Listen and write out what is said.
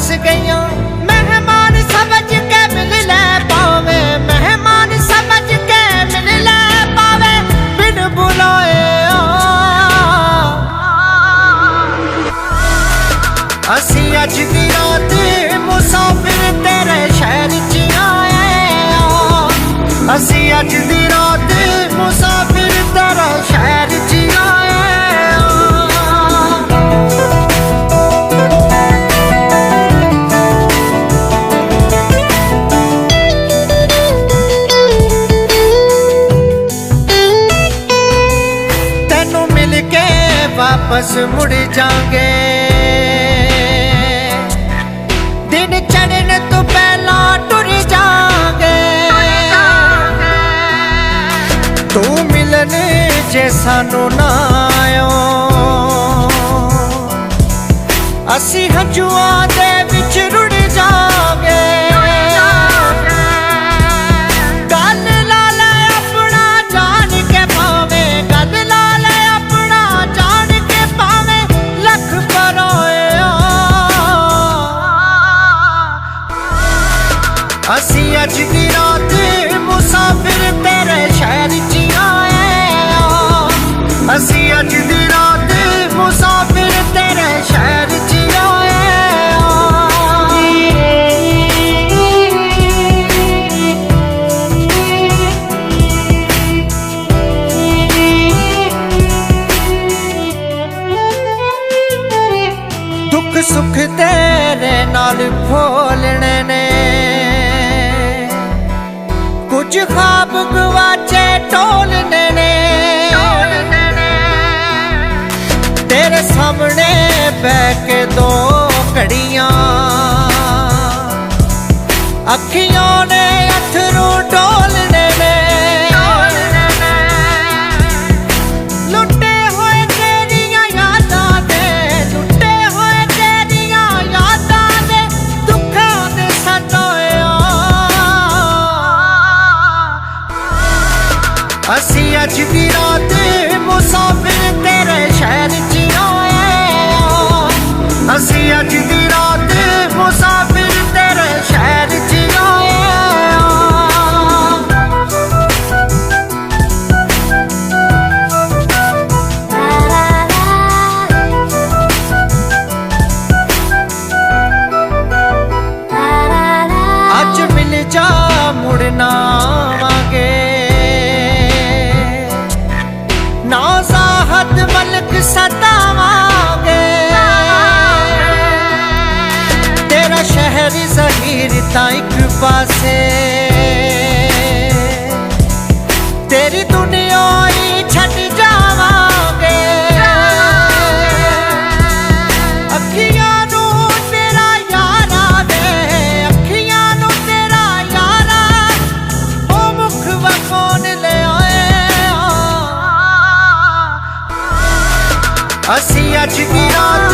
ਵਸ ਗਈਆਂ। ਮਹਿਮਾਨ ਸਮਝ ਕੇ ਮਿਲ ਲੈ ਪਾਵੇ, ਮਹਿਮਾਨ ਸਮਝ ਕੇ ਮਿਲ ਲੈ ਪਾਵੇ, ਬਿਨ ਬੁਲਾਏ ਅਸੀਂ ਅੱਜ ਦੀ ਰਾਤ ਮੁਸਾਫਿਰ ਤੇਰੇ ਸ਼ਹਿਰ 'ਚ ਆਏ ਆ। ਅਸੀਂ ਅੱਜ ਦੀ ਰਾਤ ਮੁਸਾਫਿਰ ਤੇਰੇ ਸ਼ਹਿਰ 'ਚ ਆਏ ਆ। ਤੈਨੂੰ ਮਿਲ ਕੇ ਵਾਪਸ ਮੁੜ ਜਾਵਾਂਗੇ, दिन चढ़न तो पहला टुर जागे। तू मिलन जे सानू ना आयो, असी हंजुआं दे विच रुड़ जागे। गल ला ले अपना जान के पावे, गल ला ले अपना जान के पावे, लख परोए ਅਸੀਂ ਅੱਜ ਦੀ ਰਾਤ ਮੁਸਾਫਿਰ ਤੇਰੇ ਸ਼ਹਿਰ 'ਚ ਆਏ ਆ। ਅਸੀਂ ਅੱਜ ਦੀ ਰਾਤ ਮੁਸਾਫਿਰ ਤੇਰੇ ਸ਼ਹਿਰ 'ਚ ਆਏ ਆ। ਦੁੱਖ ਸੁੱਖ ਤੇਰੇ ਨਾਲ ਫੋਲਣੇ ਨੇ, कुछ ख्वाब गवाचे टोलने ने। तेरे सामने बैठ के दो घड़ियां, अखियों ने अथरू डोलने ने। लुटे हुए तेरियां यादां दे, लुटे हुए तेरियां यादां दे, दुखां दे सताए ਅਸੀਂ ਅੱਜ ਦੀ ਰਾਤ ਮੁਸਾਫਿਰ ਤੇਰੇ ਸ਼ਹਿਰ 'ਚ ਆਏ ਆ। ਅਸੀਂ ਅੱਜ ਦੀ ਰਾਤ ਮੁਸਾਫਿਰ ਤੇਰੇ ਸ਼ਹਿਰ 'ਚ ਆਏ ਆ। ਅੱਜ ਮਿਲ ਜਾ ਮੁੜਨਾ ਆਵਾਂਗੇ, नाज़ाहत मलक सतावांगे। तेरा शहर ज़हीर ता एक पासे, तेरी दुनिया ही छड़ जावांगे। अखियां नू तेरा यारा दे, अखियां नू तेरा यारा, ओ मुख वखोन ले आए। ਅਸੀਂ ਅੱਜ ਦੀ ਰਾਤ